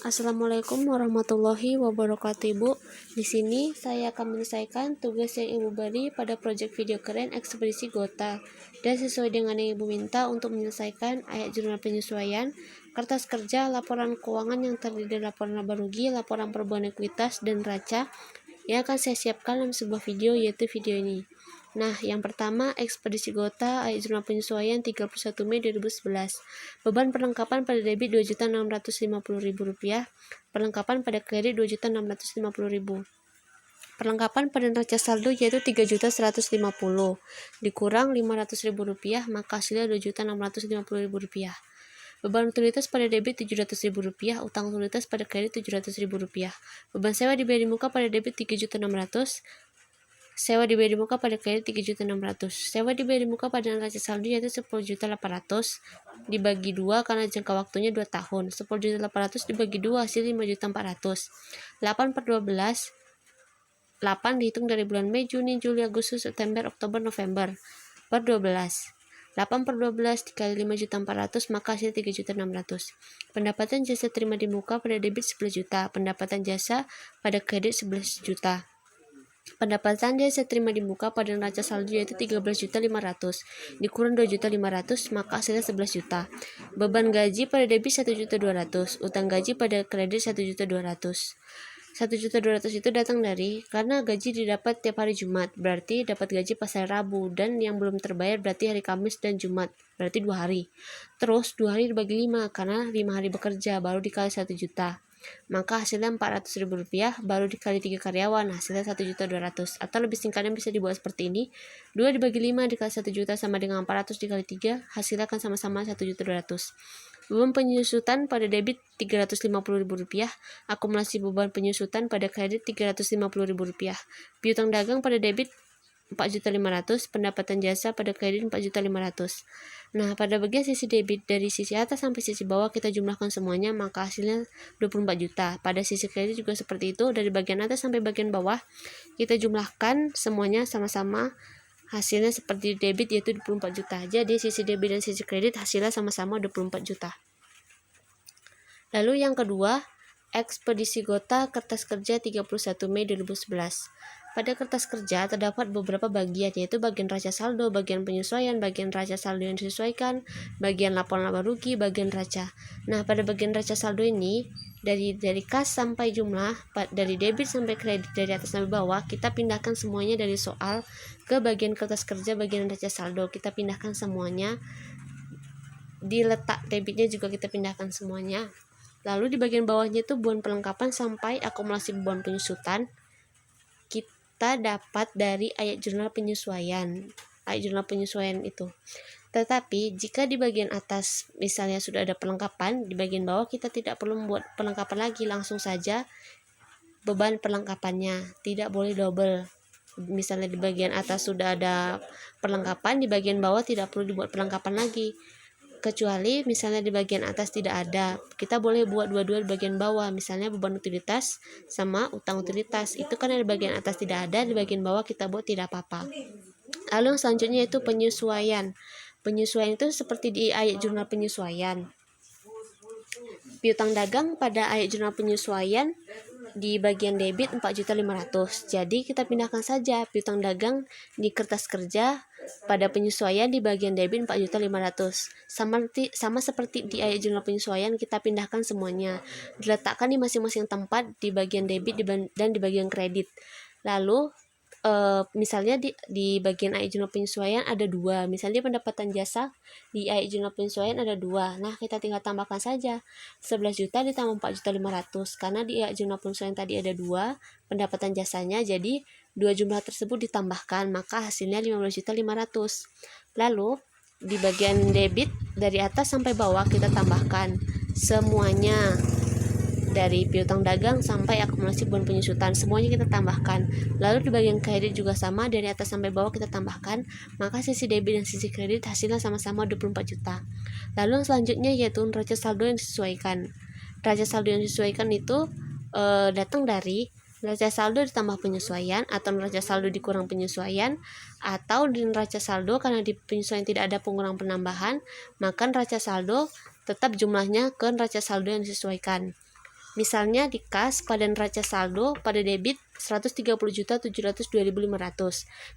Assalamualaikum warahmatullahi wabarakatuh, Ibu. Di sini saya akan menyelesaikan tugas yang Ibu beri pada proyek video keren ekspedisi Gota. Dan sesuai dengan yang Ibu minta untuk menyelesaikan ayat jurnal penyesuaian, kertas kerja, laporan keuangan yang terdiri dari laporan laba rugi, laporan perubahan ekuitas, dan neraca yang akan saya siapkan dalam sebuah video, yaitu video ini. Nah, yang pertama, ekspedisi Gota, ayat jurnal penyesuaian 31 Mei 2011. Beban perlengkapan pada debit Rp2.650.000, perlengkapan pada kredit Rp2.650.000. Perlengkapan pada neraca saldo yaitu Rp3.150.000, dikurang Rp500.000, maka hasilnya Rp2.650.000. Beban utilitas pada debit Rp700.000, utang utilitas pada kredit Rp700.000. Beban sewa dibayar di muka pada debit Rp3.600.000, sewa dibayar di muka pada kredit Rp3.600.000. Sewa dibayar di muka pada neraca saldo yaitu Rp10.800.000 dibagi 2 karena jangka waktunya 2 tahun. Rp10.800.000 dibagi 2 hasil Rp5.400.000. 8/12, 8 dihitung dari bulan Mei, Juni, Juli, Agustus, September, Oktober, November per 12. 8/12 dikali Rp5.400.000, maka hasil Rp3.600.000. Pendapatan jasa terima di muka pada debit Rp11 juta, pendapatan jasa pada kredit Rp11 juta. Pendapatan jasa terima di muka pada neraca saldo yaitu Rp13.500.000, dikurang Rp2.500.000, maka hasilnya Rp11 juta. Beban gaji pada debit Rp1.200.000, utang gaji pada kredit Rp1.200.000. Rp1.200.000 itu datang dari karena gaji didapat tiap hari Jumat, berarti dapat gaji pas hari Rabu, dan yang belum terbayar berarti hari Kamis dan Jumat, berarti 2 hari. Terus 2 hari dibagi 5 karena 5 hari bekerja, baru dikali 1 juta. Maka hasilnya Rp400.000, baru dikali 3 karyawan, hasilnya Rp1.200.000. Atau lebih singkatnya bisa dibuat seperti ini: 2 dibagi 5 dikali 1 juta sama dengan 400 dikali 3, hasilnya akan sama-sama Rp1.200.000. Beban penyusutan pada debit Rp350.000, akumulasi beban penyusutan pada kredit Rp350.000. Piutang dagang pada debit Rp4.500.000, pendapatan jasa pada kredit Rp4.500.000. Nah, pada bagian sisi debit dari sisi atas sampai sisi bawah kita jumlahkan semuanya, maka hasilnya 24 juta. Pada sisi kredit juga seperti itu, dari bagian atas sampai bagian bawah kita jumlahkan semuanya sama-sama, hasilnya seperti debit yaitu 24 juta. Jadi sisi debit dan sisi kredit hasilnya sama-sama 24 juta. Lalu yang kedua, ekspedisi Gota kertas kerja 31 Mei 2011. Pada kertas kerja terdapat beberapa bagian, yaitu bagian neraca saldo, bagian penyesuaian, bagian neraca saldo yang disesuaikan, bagian laporan laba rugi, bagian neraca. Nah, pada bagian neraca saldo ini dari kas sampai jumlah, dari debit sampai kredit, dari atas sampai bawah, kita pindahkan semuanya dari soal ke bagian kertas kerja bagian neraca saldo. Kita pindahkan semuanya, di letak debitnya juga kita pindahkan semuanya. Lalu di bagian bawahnya itu beban perlengkapan sampai akumulasi beban penyusutan kita dapat dari ayat jurnal penyesuaian. Ayat jurnal penyesuaian itu. Tetapi jika di bagian atas misalnya sudah ada perlengkapan, di bagian bawah kita tidak perlu membuat perlengkapan lagi, langsung saja beban perlengkapannya, tidak boleh double. Misalnya di bagian atas sudah ada perlengkapan, di bagian bawah tidak perlu dibuat perlengkapan lagi. Kecuali misalnya di bagian atas tidak ada, kita boleh buat dua-dua di bagian bawah, misalnya beban utilitas sama utang utilitas. Itu kan di bagian atas tidak ada, di bagian bawah kita buat tidak apa-apa. Lalu yang selanjutnya itu penyesuaian. Penyesuaian itu seperti di ayat jurnal penyesuaian. Piutang dagang pada ayat jurnal penyesuaian di bagian debit Rp4.500.000. Jadi kita pindahkan saja piutang dagang di kertas kerja pada penyesuaian di bagian debit Rp4.500.000. Sama seperti di ayat jurnal penyesuaian, kita pindahkan semuanya, diletakkan di masing-masing tempat di bagian debit dan di bagian kredit. Lalu misalnya di bagian ayat jurnal penyesuaian ada 2, misalnya pendapatan jasa di ayat jurnal penyesuaian ada 2. Nah, kita tinggal tambahkan saja 11 juta ditambah Rp4.500.000, karena di ayat jurnal penyesuaian tadi ada 2 pendapatan jasanya, jadi 2 jumlah tersebut ditambahkan, maka hasilnya Rp15.500.000. Lalu di bagian debit dari atas sampai bawah kita tambahkan semuanya, dari piutang dagang sampai akumulasi beban penyusutan, semuanya kita tambahkan. Lalu di bagian kredit juga sama, dari atas sampai bawah kita tambahkan, maka sisi debit dan sisi kredit hasilnya sama-sama 24 juta. Lalu yang selanjutnya yaitu neraca saldo yang disesuaikan. Neraca saldo yang disesuaikan itu datang dari neraca saldo ditambah penyesuaian, atau neraca saldo dikurang penyesuaian, atau di neraca saldo karena di penyesuaian tidak ada pengurangan penambahan, maka neraca saldo tetap jumlahnya ke neraca saldo yang disesuaikan. Misalnya di kas pada neraca saldo pada debit 130.702.500.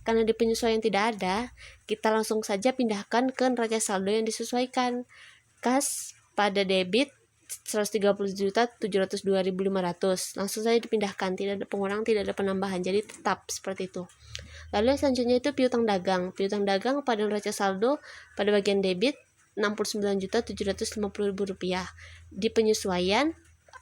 Karena di penyesuaian tidak ada, kita langsung saja pindahkan ke neraca saldo yang disesuaikan. Kas pada debit 130.702.500. Langsung saja dipindahkan, tidak ada pengurangan, tidak ada penambahan. Jadi tetap seperti itu. Lalu yang selanjutnya itu piutang dagang. Piutang dagang pada neraca saldo pada bagian debit Rp69.750.000. Di penyesuaian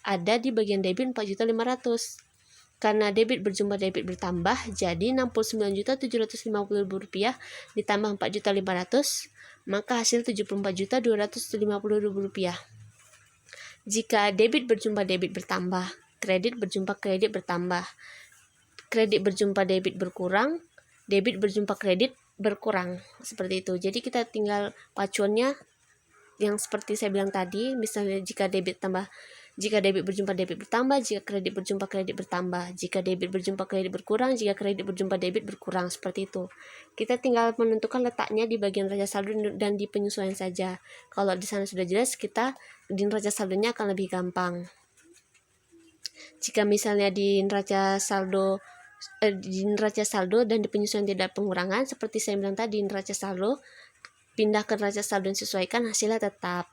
ada di bagian debit Rp4.500.000. Karena debit berjumlah debit bertambah, jadi Rp69.750.000 ditambah Rp4.500.000, maka hasil Rp74.250.000. Jika debit berjumlah debit bertambah, kredit berjumlah kredit bertambah, kredit berjumlah debit berkurang, debit berjumlah kredit berkurang, seperti itu. Jadi kita tinggal pacuannya yang seperti saya bilang tadi, misalnya jika debit berjumlah debit bertambah, jika kredit berjumlah kredit bertambah, jika debit berjumlah kredit berkurang, jika kredit berjumlah debit berkurang, seperti itu. Kita tinggal menentukan letaknya di bagian neraca saldo dan di penyesuaian saja. Kalau di sana sudah jelas, kita di neraca saldonya akan lebih gampang. Jika misalnya di neraca saldo dan di penyesuaian tidak pengurangan, seperti saya bilang tadi, neraca saldo pindah ke neraca saldo yang disesuaikan, hasilnya tetap.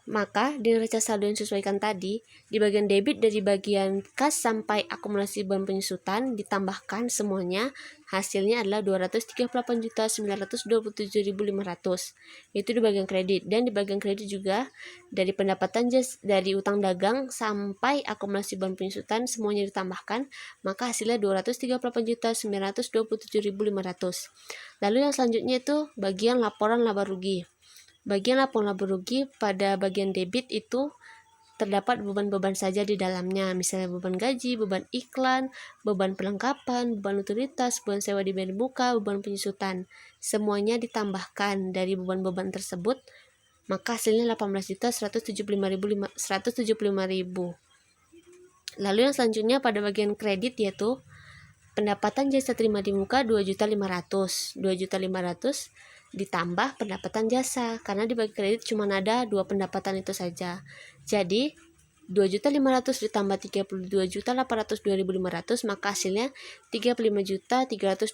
Maka di neraca saldo yang disesuaikan tadi, di bagian debit dari bagian kas sampai akumulasi beban penyusutan ditambahkan semuanya, hasilnya adalah 238.927.500. Itu di bagian kredit. Dan di bagian kredit juga dari pendapatan dari utang dagang sampai akumulasi beban penyusutan semuanya ditambahkan, maka hasilnya 238.927.500. Lalu yang selanjutnya itu bagian laporan laba rugi. Bagian laporan laba rugi pada bagian debit itu terdapat beban-beban saja di dalamnya, misalnya beban gaji, beban iklan, beban perlengkapan, beban utilitas, beban sewa di bidang buka, beban penyusutan. Semuanya ditambahkan dari beban-beban tersebut, maka hasilnya 18.175.000. Lalu yang selanjutnya pada bagian kredit yaitu pendapatan jasa terima di muka 2.500.000. 2.500.000 ditambah pendapatan jasa, karena di bagian kredit cuma ada 2 pendapatan itu saja. Jadi 2.500.000 ditambah 32.802.500, maka hasilnya 35.302.500.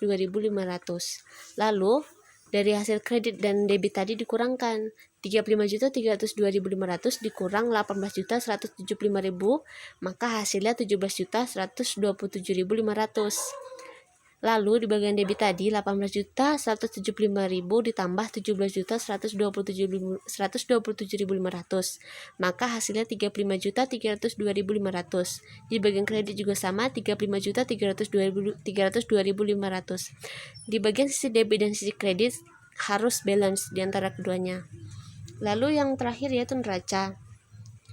Lalu dari hasil kredit dan debit tadi dikurangkan 35.302.500 dikurang 18.175.000, maka hasilnya 17.127.500. Lalu di bagian debit tadi 18.175.000 ditambah 17.127.500, maka hasilnya 35.302.500. Di bagian kredit juga sama, 35.302.500. Di bagian sisi debit dan sisi kredit harus balance di antara keduanya. Lalu yang terakhir yaitu neraca.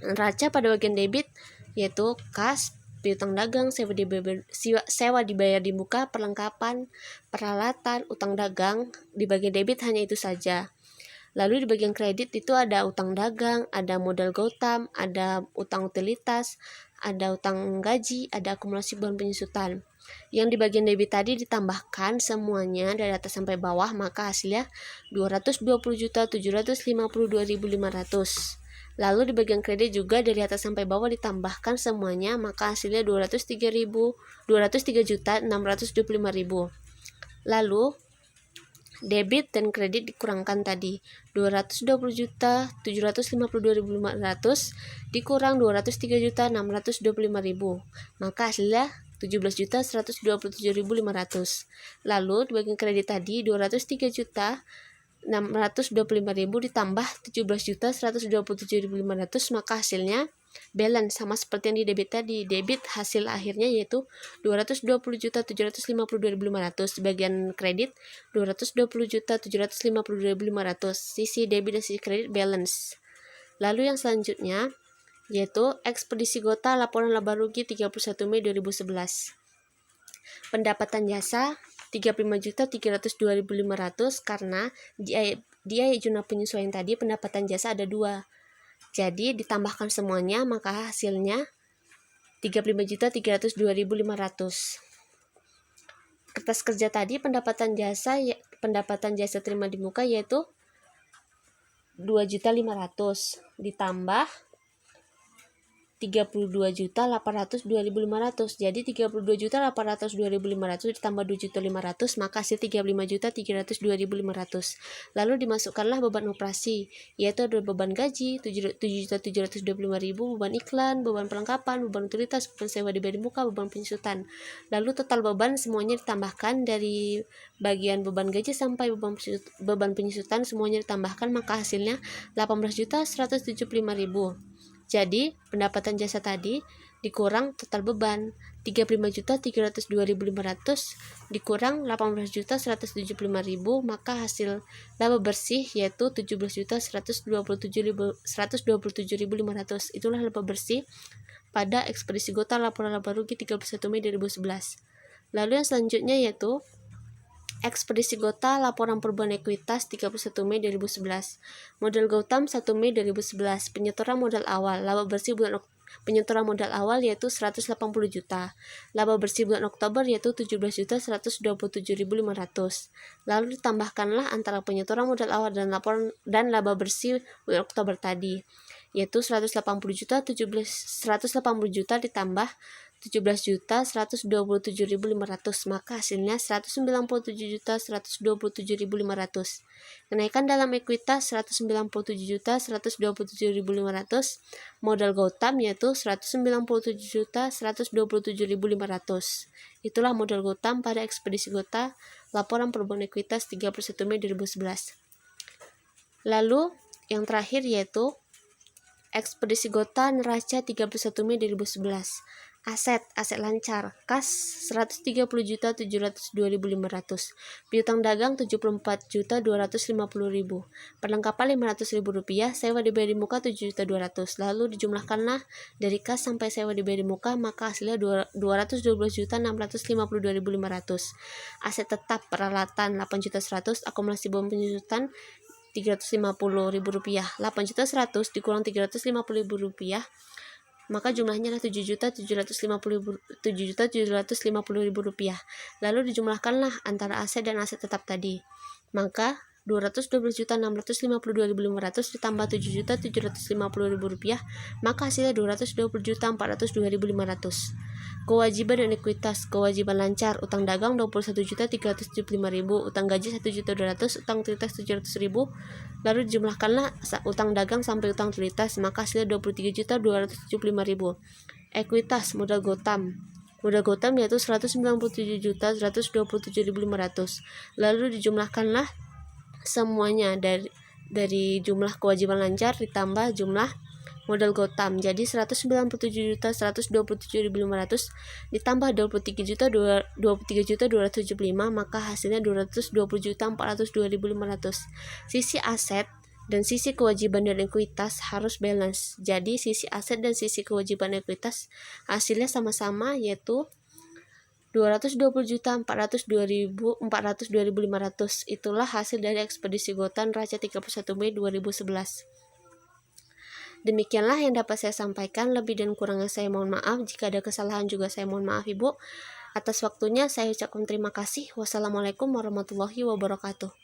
Neraca pada bagian debit yaitu kas, piutang dagang, sewa dibayar di muka, perlengkapan, peralatan, utang dagang. Di bagian debit hanya itu saja. Lalu di bagian kredit itu ada utang dagang, ada modal Gautam, ada utang utilitas, ada utang gaji, ada akumulasi beban penyusutan. Yang di bagian debit tadi ditambahkan semuanya dari atas sampai bawah, maka hasilnya 220.752.500. Lalu di bagian kredit juga dari atas sampai bawah ditambahkan semuanya, maka hasilnya 203.625.000. Lalu debit dan kredit dikurangkan tadi 220.752.500 dikurang 203.625.000, maka hasilnya 17.127.500. Lalu di bagian kredit tadi 203.625.000 ditambah 17.127.500, maka hasilnya balance sama seperti yang di debit tadi. Debit hasil akhirnya yaitu 220.752.500, bagian kredit 220.752.500. Sisi debit dan sisi kredit balance. Lalu yang selanjutnya yaitu ekspedisi Gota laporan laba rugi 31 Mei 2011. Pendapatan jasa 35.302.500, karena di ayat jurnal penyesuaian tadi pendapatan jasa ada 2. Jadi ditambahkan semuanya, maka hasilnya 35.302.500. Kertas kerja tadi pendapatan jasa terima di muka yaitu 2.500 ditambah 32.802.500. Jadi 32.802.500 ditambah 2.500.000 maka hasil 35.302.500. Lalu dimasukkanlah beban operasi, yaitu ada beban gaji 7.725.000, beban iklan, beban perlengkapan, beban utilitas, beban sewa diberi muka, beban penyusutan. Lalu total beban semuanya ditambahkan dari bagian beban gaji sampai beban penyusutan semuanya ditambahkan, maka hasilnya 18.175.000. Jadi pendapatan jasa tadi dikurang total beban 35.302.500 dikurang 18.175.000, maka hasil laba bersih yaitu 17.127.500. Itulah laba bersih pada ekspedisi Gota laporan laba rugi 31 Mei 2011. Lalu yang selanjutnya yaitu ekspedisi Gota laporan perubahan ekuitas 31 Mei 2011. Modal Gautam 1 Mei 2011. Penyetoran modal awal. Laba bersih bulan penyetoran modal awal yaitu 180 juta. Laba bersih bulan Oktober yaitu 17.127.500. Lalu ditambahkanlah antara penyetoran modal awal dan laba bersih bulan Oktober tadi, yaitu 180 juta ditambah 17.127.500, maka hasilnya 197.127.500. Kenaikan dalam ekuitas 197.127.500. Modal Gautam yaitu 197.127.500. Itulah modal Gautam pada ekspedisi Gota laporan perubahan ekuitas 31 Mei 2011. Lalu yang terakhir yaitu ekspedisi Gota neraca 31 Mei 2011. Aset lancar, kas 130.702.500, piutang dagang 74.250.000, perlengkapan 500.000 rupiah, sewa dibayar di muka 7.200.000. Lalu dijumlahkanlah dari kas sampai sewa dibayar di muka, maka hasilnya 212.652.500. Aset tetap peralatan 8.100.000, akumulasi beban penyusutan 350.000 rupiah. 8.100.000 dikurang 350.000 rupiah, maka jumlahnya adalah 7.750.000 rupiah. Lalu dijumlahkanlah antara aset dan aset tetap tadi, maka 212.652.500 ditambah 7.750.000 rupiah, maka hasilnya 220.402.500. Kewajiban dan ekuitas. Kewajiban lancar, utang dagang 21.375.000, utang gaji 1.200.000, utang utilitas 700.000. Lalu dijumlahkanlah utang dagang sampai utang utilitas, maka hasilnya 23.275.000. Ekuitas modal Gautam. Modal Gautam yaitu 197.127.500. Lalu dijumlahkanlah semuanya dari jumlah kewajiban lancar ditambah jumlah modal Gautam, jadi 197.127.500 ditambah 23.275, maka hasilnya 220.402.500. Sisi aset dan sisi kewajiban dan ekuitas harus balance. Jadi sisi aset dan sisi kewajiban ekuitas hasilnya sama-sama, yaitu 220.402.500. Itulah hasil dari ekspedisi Gota neraca 31 Mei 2011. Demikianlah yang dapat saya sampaikan. Lebih dan kurangnya saya mohon maaf. Jika ada kesalahan juga saya mohon maaf, Ibu. Atas waktunya saya ucapkan terima kasih. Wassalamualaikum warahmatullahi wabarakatuh.